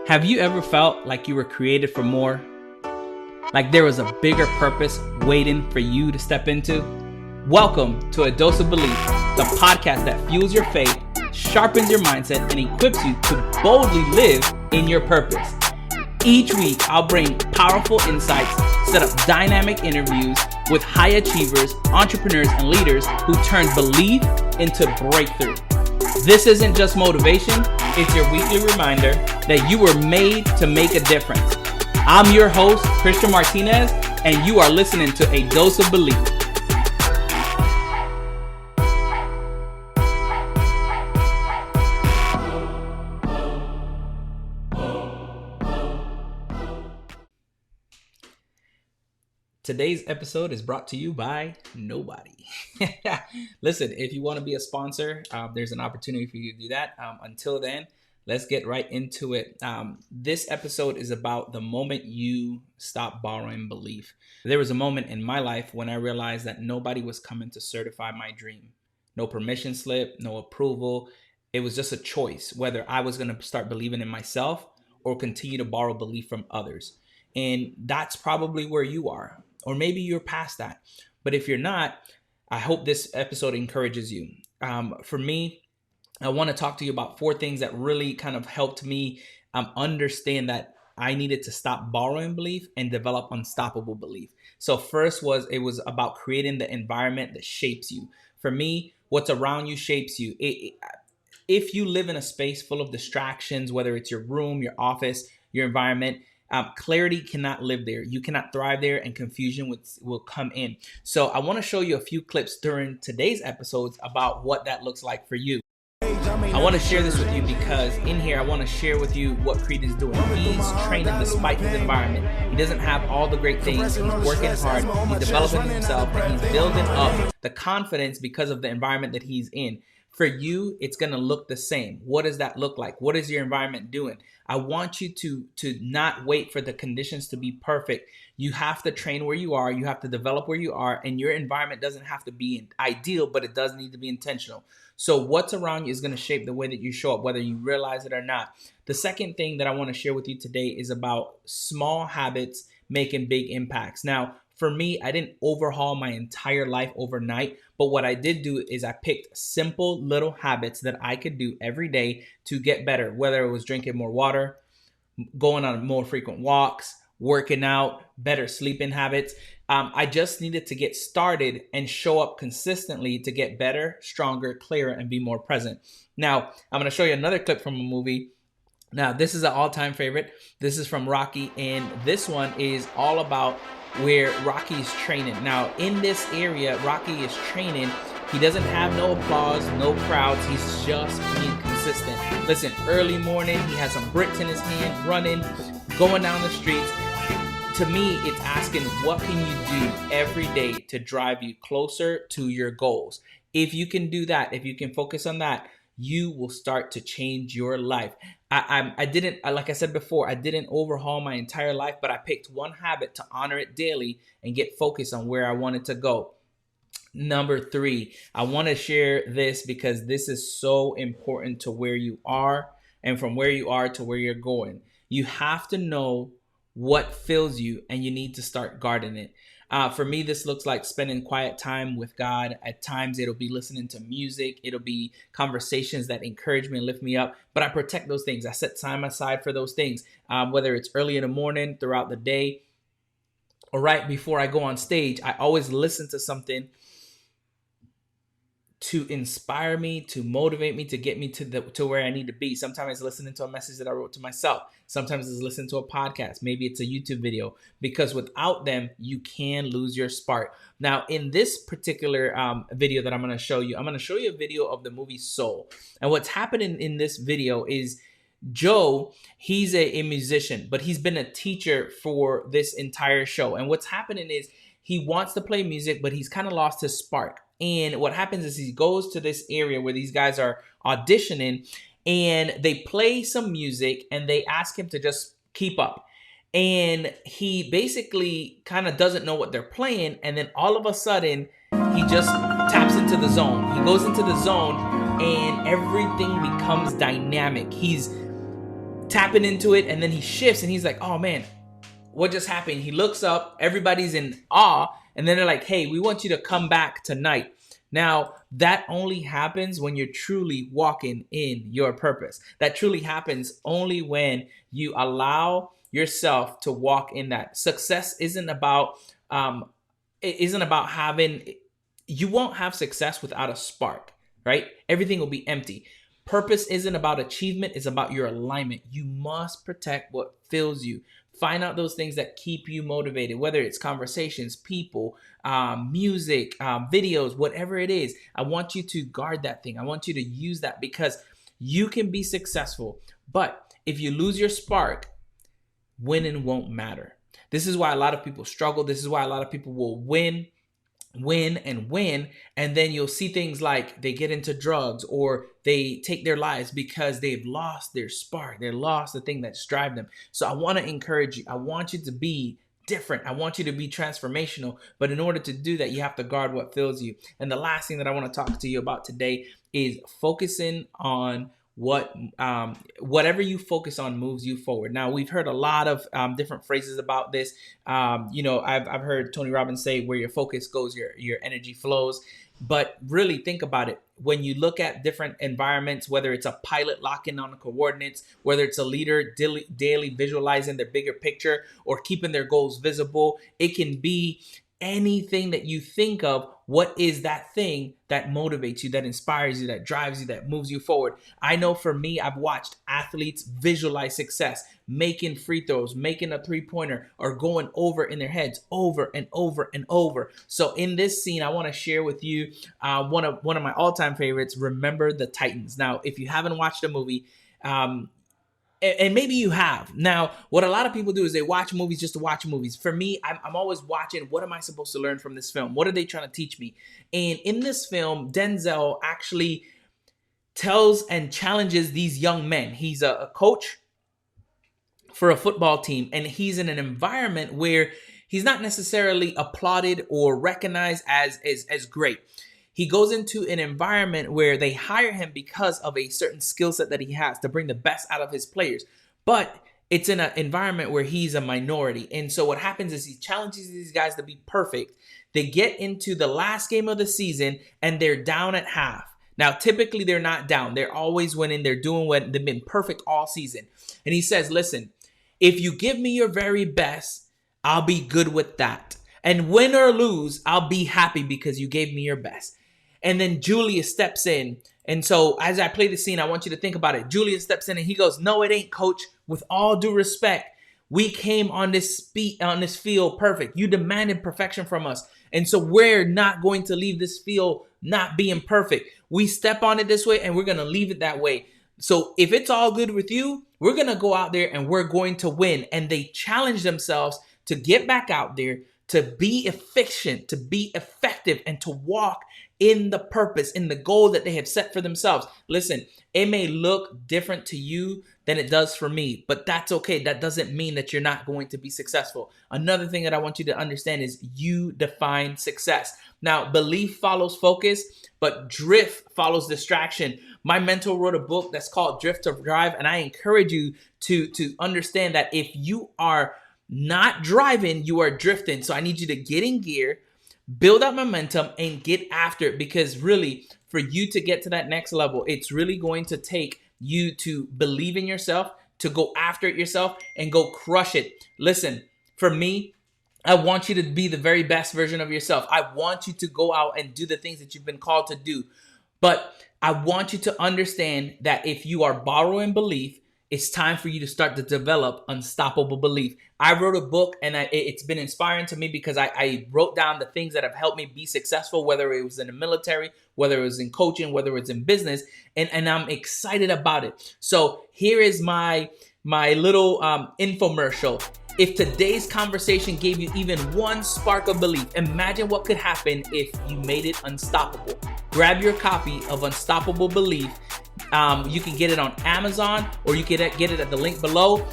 Have you ever felt like you were created for more? Like there was a bigger purpose waiting for you to step into? Welcome to A Dose of Belief, the podcast that fuels your faith, sharpens your mindset, and equips you to boldly live in your purpose. Each week, I'll bring powerful insights, set up dynamic interviews with high achievers, entrepreneurs, and leaders who turn belief into breakthrough. This isn't just motivation, it's your weekly reminder that you were made to make a difference. I'm your host, Christian Martinez, and you are listening to A Dose of Belief. Today's episode is brought to you by nobody. Listen, if you want to be a sponsor, there's an opportunity for you to do that. Until then, let's get right into it. This episode is about the moment you stop borrowing belief. There was a moment in my life when I realized that nobody was coming to certify my dream. No permission slip, no approval. It was just a choice whether I was going to start believing in myself or continue to borrow belief from others. And that's probably where you are. Or maybe you're past that. But if you're not, I hope this episode encourages you. For me, I want to talk to you about 4 things that really kind of helped me understand that I needed to stop borrowing belief and develop unstoppable belief. So first it was about creating the environment that shapes you. For me, what's around you shapes you. If you live in a space full of distractions, whether it's your room, your office, your environment, clarity cannot live there. You cannot thrive there, and confusion will come in. So I want to show you a few clips during today's episodes about what that looks like for you. I want to share this with you because in here I want to share with you what Creed is doing. He's training despite his environment. He doesn't have all the great things. He's working hard. He's developing himself, and he's building up the confidence because of the environment that he's in. For you, it's going to look the same. What does that look like? What is your environment doing? I want you to not wait for the conditions to be perfect. You have to train where you are. You have to develop where you are. And your environment doesn't have to be ideal, but it does need to be intentional. So what's around you is going to shape the way that you show up, whether you realize it or not. The second thing that I want to share with you today is about small habits making big impacts. Now, for me, I didn't overhaul my entire life overnight, but what I did do is I picked simple little habits that I could do every day to get better, whether it was drinking more water, going on more frequent walks, working out, better sleeping habits. I just needed to get started and show up consistently to get better, stronger, clearer, and be more present. Now, I'm going to show you another clip from a movie. Now, this is an all-time favorite. This is from Rocky, and this one is all about where Rocky is training. Now, in this area, Rocky is training. He doesn't have no applause, no crowds. He's just being consistent. Listen, early morning, he has some bricks in his hand, running, going down the streets. To me, it's asking, what can you do every day to drive you closer to your goals? If you can do that, if you can focus on that, you will start to change your life. I didn't, like I said before, I didn't overhaul my entire life, but I picked one habit to honor it daily and get focused on where I wanted to go. Number 3, I want to share this because this is so important to where you are and from where you are to where you're going. You have to know what fills you, and you need to start guarding it. For me, this looks like spending quiet time with God. At times, it'll be listening to music. It'll be conversations that encourage me and lift me up. But I protect those things. I set time aside for those things, whether it's early in the morning, throughout the day, or right before I go on stage. I always listen to something to inspire me, to motivate me, to get me to where I need to be. Sometimes it's listening to a message that I wrote to myself. Sometimes it's listening to a podcast. Maybe it's a YouTube video, because without them, you can lose your spark. Now, in this particular video that I'm going to show you a video of the movie Soul. And what's happening in this video is Joe, he's a musician, but he's been a teacher for this entire show. And what's happening is he wants to play music, but he's kind of lost his spark. And what happens is he goes to this area where these guys are auditioning, and they play some music and they ask him to just keep up. And he basically kind of doesn't know what they're playing. And then all of a sudden, he just taps into the zone. He goes into the zone and everything becomes dynamic. He's tapping into it, and then he shifts and he's like, oh man, what just happened? He looks up, everybody's in awe, and then they're like, hey, we want you to come back tonight. Now, that only happens when you're truly walking in your purpose. That truly happens only when you allow yourself to walk in that. Success isn't about having, you won't have success without a spark, right? Everything will be empty. Purpose isn't about achievement, it's about your alignment. You must protect what fills you. Find out those things that keep you motivated, whether it's conversations, people, music, videos, whatever it is. I want you to guard that thing. I want you to use that, because you can be successful. But if you lose your spark, winning won't matter. This is why a lot of people struggle. This is why a lot of people will win, and then you'll see things like they get into drugs or they take their lives because they've lost their spark. They lost the thing that's driving them. So I want to encourage you. I want you to be different. I want you to be transformational. But in order to do that, you have to guard what fills you. And the last thing that I want to talk to you about today is focusing on whatever you focus on moves you forward. Now, we've heard a lot of different phrases about this. I've heard Tony Robbins say, where your focus goes, your energy flows. But really think about it. When you look at different environments, whether it's a pilot locking on the coordinates, whether it's a leader daily visualizing their bigger picture or keeping their goals visible, it can be anything that you think of. What is that thing that motivates you, that inspires you, that drives you, that moves you forward? I know for me, I've watched athletes visualize success, making free throws, making a three-pointer, or going over in their heads over and over and over. So in this scene, I want to share with you one of my all-time favorites, Remember the Titans. Now, if you haven't watched the movie, and maybe you have. Now, what a lot of people do is they watch movies just to watch movies. For me, I'm always watching, what am I supposed to learn from this film? What are they trying to teach me? And in this film, Denzel actually tells and challenges these young men. He's a coach for a football team, and he's in an environment where he's not necessarily applauded or recognized as great. He goes into an environment where they hire him because of a certain skill set that he has to bring the best out of his players. But it's in an environment where he's a minority. And so what happens is he challenges these guys to be perfect. They get into the last game of the season and they're down at half. Now, typically they're not down. They're always winning. They're doing what they've been perfect all season. And he says, listen, if you give me your very best, I'll be good with that. And win or lose, I'll be happy because you gave me your best. And then Julius steps in. And so as I play the scene, I want you to think about it. Julius steps in and he goes, no, it ain't, coach. With all due respect, we came on this field perfect. You demanded perfection from us. And so we're not going to leave this field not being perfect. We step on it this way and we're going to leave it that way. So if it's all good with you, we're going to go out there and we're going to win. And they challenge themselves to get back out there, to be efficient, to be effective, and to walk in the purpose, in the goal that they have set for themselves. Listen, it may look different to you than it does for me, but that's okay. That doesn't mean that you're not going to be successful. Another thing that I want you to understand is you define success. Now, belief follows focus, but drift follows distraction. My mentor wrote a book that's called Drift to Drive, and I encourage you to understand that if you are not driving, you are drifting. So I need you to get in gear, build up momentum, and get after it, because really, for you to get to that next level, it's really going to take you to believe in yourself, to go after it yourself, and go crush it. Listen, for me, I want you to be the very best version of yourself. I want you to go out and do the things that you've been called to do. But I want you to understand that if you are borrowing belief, it's time for you to start to develop unstoppable belief. I wrote a book, and it's been inspiring to me because I wrote down the things that have helped me be successful, whether it was in the military, whether it was in coaching, whether it's in business, and I'm excited about it. So here is my little infomercial. If today's conversation gave you even one spark of belief, imagine what could happen if you made it unstoppable. Grab your copy of Unstoppable Belief. You can get it on Amazon, or you can get it at the link below.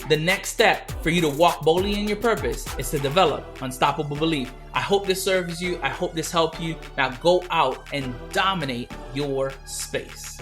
The next step for you to walk boldly in your purpose is to develop unstoppable belief. I hope this serves you. I hope this helped you. Now go out and dominate your space.